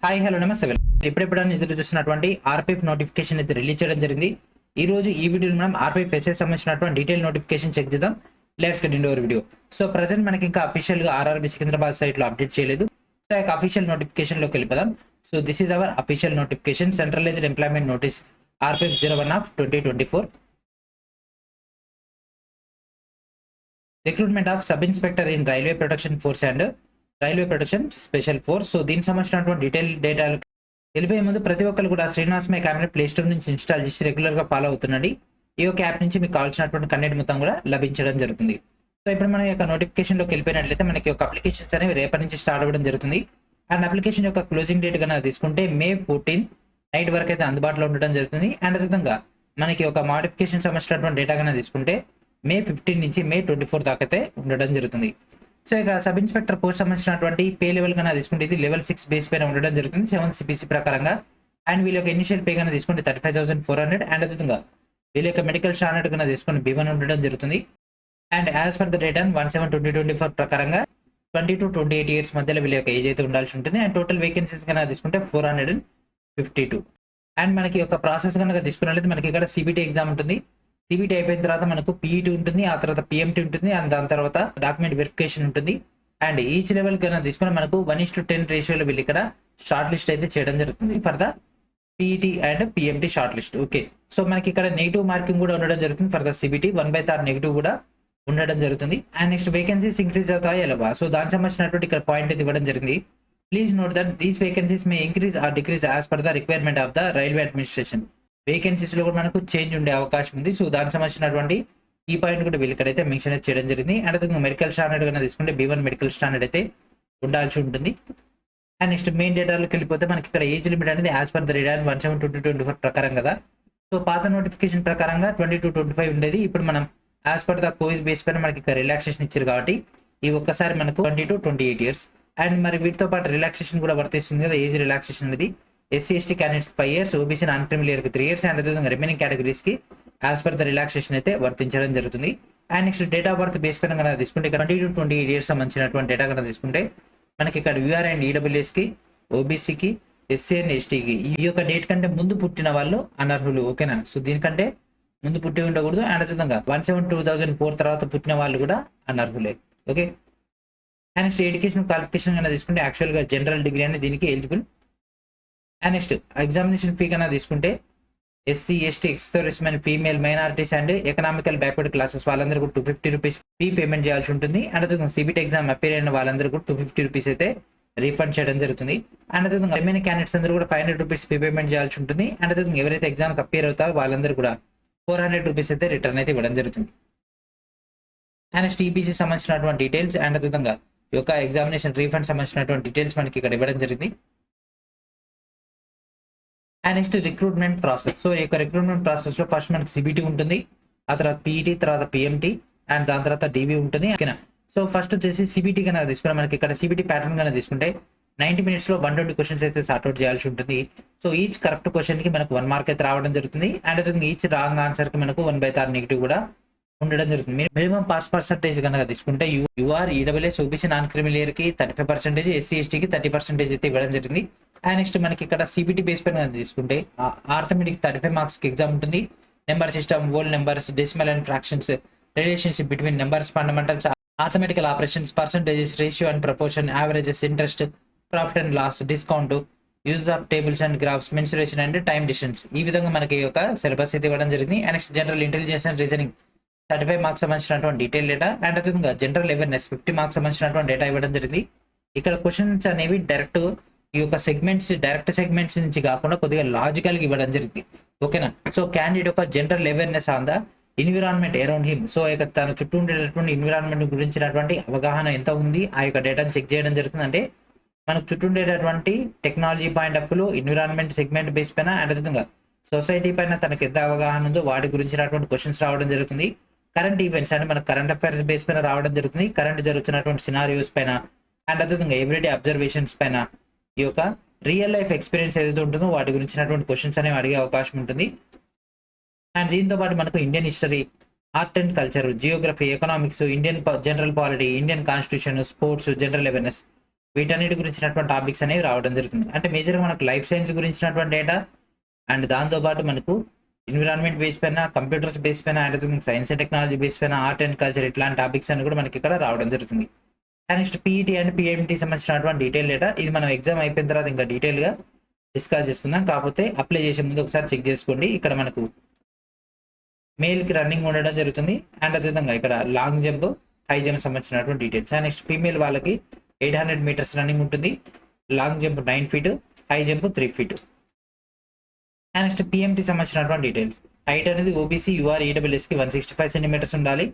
Hi hello నమస్తే ఇప్పుడెప్పుడైనా ఎదురు చూస్తున్నటువంటి ఆర్పిఎఫ్ నోటిఫికేషన్ అయితే రిలీజ్ చేయడం జరిగింది. ఈ రోజు ఈ వీడియోలో మనం ఆర్పిఎఫ్ ఎస్ఎస్ సంబంధించినటువంటి డీటెయిల్ నోటిఫికేషన్ చెక్ చేద్దాం. Let's get into our video. So present మనకి ఇంకా అఫీషియల్ గా ఆర్ఆర్బి సికింద్రాబాద్ సైట్ లో అప్డేట్ చేయలేదు. సో అఫీషియల్ నోటిఫికేషన్ లోకి వెళ్ళిపోదాం. So this is our official notification, centralized employment notice RPF 01 of 2024. Recruitment of sub inspector in railway protection force and railway protection special force. So దీనికి సంబంధించినటువంటి detail డేటాలు వెళ్ళిపోయే ముందు ప్రతి ఒక్కరు కూడా Srinivas my cabinet play store నుంచి ఇన్స్టాల్ చేసి రెగ్యులర్ గా ఫాలో అవుతుండండి. ఈ యొక్క యాప్ నుంచి మీకు కావాల్సినటువంటి కంటెంట్ మొత్తం కూడా లభించడం జరుగుతుంది. సో ఇప్పుడు మన యొక్క నోటిఫికేషన్ లోకి వెళ్ళిపోయినట్లయితే మనకి ఒక అప్లికేషన్స్ అనేవి రేపటి నుంచి స్టార్ట్ అవ్వడం జరుగుతుంది. అండ్ అప్లికేషన్ యొక్క క్లోజింగ్ డేట్ కనుక తీసుకుంటే May 14 నైట్ వరకు అయితే అందుబాటులో ఉండడం జరుగుతుంది. అండ్ అదేవిధంగా మనకి ఒక మోడిఫికేషన్ సంబంధించినటువంటి డేటా కనుక తీసుకుంటే May 15 నుంచి May 24 దాకా అయితే ఉండడం జరుగుతుంది. సో ఇక సబ్ ఇన్స్పెక్టర్ పోస్ట్ సంబంధించినటువంటి పే లెవెల్ కన్నా తీసుకుంటే ఇది లెవెల్ 6 బేస్ పైన ఉండడం జరుగుతుంది 7 CPC ప్రకారంగా. అండ్ వీళ్ళ యొక్క ఇనిషియల్ పే కన్నా తీసుకుంటే 35,400. అండ్ అదేవిధంగా వీళ్ళ యొక్క మెడికల్ స్టాండర్డ్ కన్నా తీసుకుని B1 ఉండడం జరుగుతుంది. And as per the date on 1/7/2024 ప్రకారంగా 20 to 28 ఇయర్స్ మధ్యలో వీళ్ళ యొక్క ఏజ్ అయితే ఉండాల్సి ఉంటుంది. అండ్ టోటల్ వేకెన్సీస్ కన్నా తీసుకుంటే 452. అండ్ మనకి ఒక ప్రాసెస్ కనుక తీసుకున్నట్లయితే మనకి ఇక్కడ సిబిటి ఎగ్జామ్ ఉంటుంది. సిబిటి అయిపోయిన తర్వాత మనకు పీఈటీ ఉంటుంది, ఆ తర్వాత పిఎంటీ ఉంటుంది, అండ్ దాని తర్వాత డాక్యుమెంట్ వెరిఫికేషన్ ఉంటుంది. అండ్ ఈచ్ లెవెల్ కన్నా తీసుకుని మనకు 1:10 రేషియోలో వీళ్ళు ఇక్కడ షార్ట్ లిస్ట్ అయితే చేయడం జరుగుతుంది for the PET and PMT short list. Okay, so మనకి ఇక్కడ నెగిటివ్ మార్కింగ్ కూడా ఉండడం జరుగుతుంది ఫర్ ద సిబిటి 1/3 నెగిటివ్ కూడా ఉండడం జరుగుతుంది. అండ్ నెక్స్ట్ వేకెన్సీస్ ఇంక్రీజ్ అవుతాయి ఎలా, సో దానికి సంబంధించినటువంటి ఇక్కడ పాయింట్ అయితే ఇవ్వడం జరిగింది. Please note that these vacancies May increase or decrease as per the requirement of the railway administration. Vacancies లో కూడా మనకు చేంజ్ ఉండే అవకాశం ఉంది. సో దానికి సంబంధించినటువంటి ఈ పాయింట్ కూడా వీళ్ళు ఇక్కడైతే మెన్షన్ చేయడం జరిగింది. అండ్ అదే మెడికల్ స్టాండర్డ్ కన్నా తీసుకుంటే B1 మెడికల్ స్టాండర్డ్ అయితే ఉండాల్సి ఉంటుంది. అండ్ నెక్స్ట్ మెయిన్ డేటాలోకి వెళ్ళిపోతే మనకి ఇక్కడ ఏజ్ లిమిట్ అనేది యాజ్ పర్ ద రేట్ 1/7/2024 ప్రకారం కదా. సో పాత నోటిఫికేషన్ ప్రకారంగా 20 to 25 ఉండేది. ఇప్పుడు మనం as per the Covid base పైన మనకి ఇక్కడ రిలాక్సేషన్ ఇచ్చారు కాబట్టి ఈ ఒక్కసారి మనకు 20 to 28 ఇయర్స్. అండ్ మరి వీటితో పాటు రిలాక్సేషన్ కూడా వర్తిస్తుంది కదా, ఏజ్ రిలాక్సేషన్ అనేది SC ST candidates 5 years, OBC non creamy layer 3 years, and అదేవిధంగా రిమైనింగ్ కేటగిరీస్ కి యాజ్ పర్ ద రిలాక్సేషన్ అయితే వర్తించడం జరుగుతుంది. And next date of birth base పైన కనుక తీసుకుంటే ఇక్కడ 20 to 28 ఇయర్స్ సంబంధించినటువంటి డేటా కనుక తీసుకుంటే మనకి ఇక్కడ UR అండ్ EWS కి, ఓబీసీకి, SC అండ్ STకి ఈ యొక్క డేట్ కంటే ముందు పుట్టిన వాళ్ళు అనర్హులు. ఓకేనా, సో దీనికంటే ముందు పుట్టి ఉండకూడదు. అండ్ అదేవిధంగా 1/7/2004 తర్వాత పుట్టిన వాళ్ళు కూడా అనర్హులే. Okay, and next education qualification కనుక తీసుకుంటే యాక్చువల్ గా జనరల్ డిగ్రీ అనేది దీనికి eligible. And next examination fee కన్నా తీసుకుంటే SC ST ex men, female, minorities and economical backward classes వాళ్ళందరూ కూడా 250 రూపీస్ ఫీ పేమెంట్ చేయాల్సి ఉంటుంది. అండ్ అదే సిబిటి ఎగ్జామ్ అపేర్ అయిన వాళ్ళందరూ కూడా 250 రూపీస్ అయితే రీఫండ్ చేయడం జరుగుతుంది. అండ్ అదే రిమైనింగ్ క్యాండిడేట్స్ అందరూ కూడా 500 రూపీస్ ఫీ పేమెంట్ చేయాల్సి ఉంటుంది. అండ్ అదే ఎవరైతే ఎగ్జామ్ అపేర్ అవుతారో వాళ్ళందరూ కూడా 400 రూపీస్ అయితే రిటర్న్ అయితే ఇవ్వడం జరుగుతుంది. అండ్ నెక్స్ట్ EBC సంబంధించినటువంటి డీటెయిల్స్ అండ్ అదే విధంగా ఈ యొక్క ఎగ్జామినేషన్ రీఫండ్ సంబంధించినటువంటి డీటెయిల్స్ మనకి ఇక్కడ ఇవ్వడం జరిగింది. And next recruitment process. So ఈ యొక్క రిక్రూట్మెంట్ ప్రాసెస్ లో ఫస్ట్ మనకి సిబిటి ఉంటుంది, ఆ తర్వాత పీఈటీ, తర్వాత పిఎంటీ, అండ్ దాని తర్వాత DV ఉంటుంది. ఓకేనా, సో ఫస్ట్ వచ్చేసి సిబిటి కనుక తీసుకుంటే మనకి ఇక్కడ సిబిటి ప్యాటర్న్ కనుక తీసుకుంటే 90 minutes లో 120 క్వశ్చన్స్ అయితే సార్ట్అవుట్ చేయాల్సి ఉంటుంది. సో ఈచ్ కరెక్ట్ క్వశ్చన్ కి మనకు 1 మార్క్ అయితే రావడం జరుగుతుంది. అండ్ అదే ఈచ్ రాంగ్ ఆన్సర్ కి మనకు 1/3 నెగిటివ్ కూడా ఉండడం జరుగుతుంది. మినిమం పాస్ పర్సెంటేజ్ కనుక తీసుకుంటే UR, EWS, OBC non creamy layer కి 35%, SC ST కి 30% అయితే ఇవ్వడం జరిగింది. అండ్ నెక్స్ట్ మనకి ఇక్కడ సిబిటి బేస్ పైన తీసుకుంటే ఆర్థమెటిక్ 35 మార్క్స్ కి ఎగ్జామ్ ఉంటుంది. Number system, whole numbers, decimal and fractions, relationship between numbers, fundamentals, arithmetical operations, percentages, ratio and proportion, averages, interest, profit and loss, discount, use of tables and graphs, mensuration and time distance. ఈ విధంగా మనకి ఒక syllabus అయితే ఇవ్వడం జరిగింది. And next general intelligence and reasoning 35 marks సంబంధించినటువంటి detail data. And అదేవిధంగా general awareness 50 marks సంబంధించినటువంటి డేటా ఇవ్వడం జరిగింది. ఇక్కడ క్వశ్చన్స్ అనేవి డైరెక్ట్ ఈ యొక్క డైరెక్ట్ సెగ్మెంట్స్ నుంచి కాకుండా కొద్దిగా లాజికల్ గా ఇవ్వడం జరిగింది. ఓకేనా, సో క్యాండిడేట్ యొక్క general awareness on the environment around him. So ఇక తన చుట్టూ ఉండేటటువంటి ఎన్విరాన్మెంట్ గురించినటువంటి అవగాహన ఎంత ఉంది ఆ యొక్క డేటాను చెక్ చేయడం జరుగుతుంది. అంటే మనకు చుట్టూ ఉండేటటువంటి technology point of view, environment segment base పైన, అండ్ అదేవిధంగా సొసైటీ పైన తనకు ఎంత అవగాహన ఉందో వాటి గురించినటువంటి క్వశ్చన్స్ రావడం జరుగుతుంది. కరెంట్ ఈవెంట్స్ అంటే మన కరెంట్ అఫైర్స్ బేస్ పైన రావడం జరుగుతుంది. కరెంట్ జరుగుతున్నటువంటి సినారియోస్ పైన, అండ్ అదేవిధంగా ఎవ్రీడే అబ్జర్వేషన్స్ పైన, ఈ యొక్క రియల్ లైఫ్ ఎక్స్పీరియన్స్ ఏదైతే ఉంటుందో వాటి గురించినటువంటి క్వశ్చన్స్ అనేవి అడిగే అవకాశం ఉంటుంది. అండ్ దీంతో పాటు మనకు Indian history, art and culture, Geography, economics, Indian general polity, Indian constitution, sports, general awareness వీటన్నిటి గురించినటువంటి టాపిక్స్ అనేవి రావడం జరుగుతుంది. అంటే మేజర్గా మనకు లైఫ్ సైన్స్ గురించినటువంటి డేటా అండ్ దాంతోపాటు మనకు ఎన్విరాన్మెంట్ బేస్ పైన, కంప్యూటర్స్ బేస్ పైన, and science and technology base పైన, ఆర్ట్ అండ్ కల్చర్ ఇట్లాంటి టాపిక్స్ అని కూడా మనకి ఇక్కడ రావడం జరుగుతుంది. And next PET and PMT సంబంధించినటువంటి డీటెయిల్ డేటా ఇది మనం ఎగ్జామ్ అయిపోయిన తర్వాత ఇంకా డీటెయిల్గా డిస్కస్ చేసుకుందాం. కాకపోతే అప్లై చేసే ముందు ఒకసారి చెక్ చేసుకోండి. ఇక్కడ మనకు మేల్కి రన్నింగ్ ఉండడం జరుగుతుంది. అండ్ అదేవిధంగా ఇక్కడ లాంగ్ జంప్, హై జంప్ సంబంధించినటువంటి డీటెయిల్స్. అండ్ నెక్స్ట్ ఫీమేల్ వాళ్ళకి 800 మీటర్స్ రన్నింగ్ ఉంటుంది. Long jump 9 feet, high jump 3 feet. And next PMT సంబంధించినటువంటి డీటెయిల్స్. హైట్ అనేది ఓబీసీ యూఆర్ ఈడబ్ల్యూఎస్కి 165 సెంటీమీటర్స్ ఉండాలి.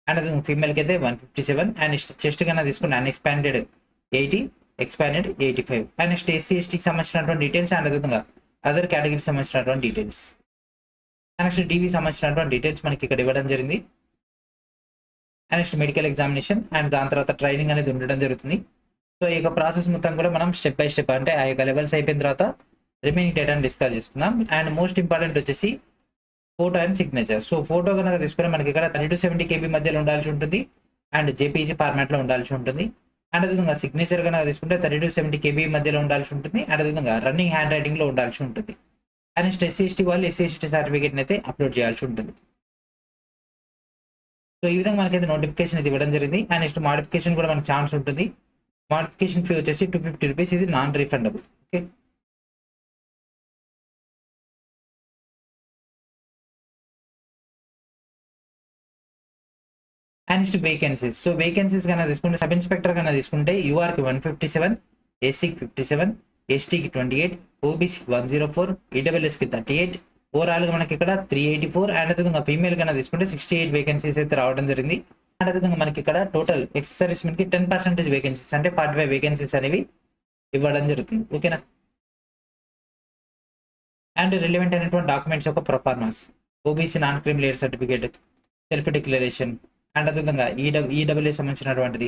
అండ్ అది ఫీమేల్కి అయితే 157. అండ్ నెక్స్ట్ చెస్ట్ కన్నా తీసుకుంటే unexpanded 80, expanded 85. And next SC ఎస్టీకి సంబంధించినటువంటి డీటెయిల్స్ అండ్ అదేవిధంగా అదర్ కేటగిరీకి సంబంధించినటువంటి డీటెయిల్స్. అండ్ నెక్స్ట్ డీవీ సంబంధించినటువంటి డీటెయిల్స్ మనకి ఇక్కడ ఇవ్వడం జరిగింది. And next medical examination and దాని తర్వాత ట్రైనింగ్ అనేది ఉండడం జరుగుతుంది. సో ఈ యొక్క ప్రాసెస్ మొత్తం కూడా మనం స్టెప్ బై స్టెప్ అంటే ఆ యొక్క లెవెల్స్ అయిపోయిన తర్వాత రిమైనింగ్ డేటాని డిస్కస్ చేసుకుందాం. అండ్ మోస్ట్ ఇంపార్టెంట్ వచ్చేసి photo and signature. So photo కనుక తీసుకుని మనకి ఇక్కడ 30 to 70 KB మధ్యలో ఉండాల్సి ఉంటుంది. అండ్ జేపీజీ ఫార్మాట్లో ఉండాల్సి ఉంటుంది. అండ్ అదేవిధంగా సిగ్నేచర్ కనుక తీసుకుంటే 30 to 70 KB మధ్యలో ఉండాల్సి ఉంటుంది. అండ్ అదేవిధంగా రన్నింగ్ హ్యాండ్ రైటింగ్లో ఉండాల్సి ఉంటుంది. అండ్ నెక్స్ట్ ఎస్సీ ఎస్టీ వాళ్ళు ఎస్సీ ఎస్టీ సర్టిఫికేట్ని అయితే అప్లోడ్ చేయాల్సి ఉంటుంది. సో ఈ విధంగా మనకైతే నోటిఫికేషన్ ఇది ఇవ్వడం జరిగింది. అండ్ నెక్స్ట్ మోడిఫికేషన్ కూడా మనకు ఛాన్స్ ఉంటుంది. మోడిఫికేషన్ ఫీ వచ్చేసి 250 రూపీస్, ఇది non refundable. Okay. And next vacancies. So vacancies కన్నా తీసుకుంటే సబ్ ఇన్స్పెక్టర్ కన్నా తీసుకుంటే యూఆర్కి 157, ఎస్సీకి 57, ఎస్టీకి 28, ఓబీసీకి 104, ఈడబ్ల్యూఎస్కి 38, ఓవరాల్గా మనకి ఇక్కడ 384. అండ్ అదేవిధంగా ఫీమేల్ కన్నా తీసుకుంటే 68 వేకెన్సీస్ అయితే రావడం జరిగింది. అండ్ అదేవిధంగా మనకి ఇక్కడ టోటల్ ఎక్స్ సర్వీస్మెన్కి 10% వేకెన్సీస్ అంటే 45 వేకెన్సీస్ అనేవి ఇవ్వడం జరుగుతుంది. ఓకేనా. అండ్ రిలవెంట్ అయినటువంటి డాక్యుమెంట్స్ యొక్క performance, OBC non creamy layer certificate, self declaration, and అదేవిధంగా ఈడబ్ల్యూఏ సంబంధించినటువంటిది,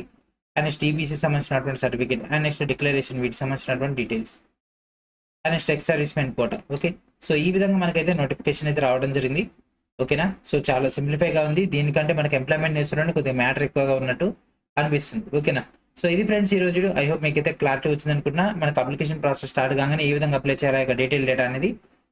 అండ్ నెక్స్ట్ ఈబీసీ సంబంధించినటువంటి సర్టిఫికేట్, అండ్ నెక్స్ట్ డిక్లరేషన్ వీటికి సంబంధించినటువంటి details, and next ex servicemen quota. Okay. So ఈ విధంగా మనకైతే నోటిఫికేషన్ అయితే రావడం జరిగింది. ఓకేనా. సో చాలా సింప్లిఫైగా ఉంది. దీనికంటే మనకి ఎంప్లాయ్మెంట్ నేర్చుకోవడానికి కొద్దిగా మ్యాటర్ ఎక్కువగా ఉన్నట్టు అనిపిస్తుంది. ఓకేనా. సో ఇది ఫ్రెండ్స్ ఈ రోజు ఐ హోప్ మీకు అయితే క్లారిటీ వచ్చింది అనుకుంటున్నా. మనకు అప్లికేషన్ ప్రాసెస్ స్టార్ట్ కాగానే ఏ విధంగా అప్లై చేయాలి డీటెయిల్ డేటా అనేది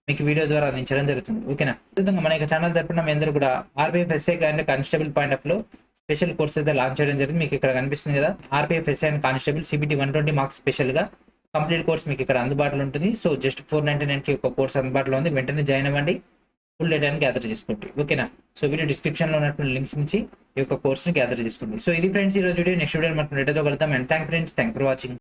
మీకు వీడియో ద్వారా అందించడం జరుగుతుంది. ఓకేనా. విధంగా మన యొక్క ఛానల్ తరపున మీ అందరూ కూడా RPF SI and constable point of లో స్పెషల్ కోర్స్ అయితే లాంచ్ చేయడం జరిగింది. మీకు ఇక్కడ కనిపిస్తుంది కదా, RPF SI and constable CBT 120 marks special గా కంప్లీట్ కోర్స్ మీకు ఇక్కడ అందుబాటులో ఉంటుంది. సో జస్ట్ 499 కి ఒక కోర్స్ అందుబాటులో ఉంది. వెంటనే జాయిన్ అవ్వండి, ఫుల్ డేటాని గ్యాదర్ చేసుకోండి. ఓకేనా. సో వీడియో డిస్క్రిప్షన్ లో ఉన్నటువంటి లింక్స్ నుంచి ఈ యొక్క కోర్స్ ని గ్యాదర్ చేసుకోండి. సో ఇది ఫ్రెండ్స్ ఈ రోజు వీడియో. నెక్స్ట్ వీడియో మనం డేటాతో కలుద్దాం. And thank for watching.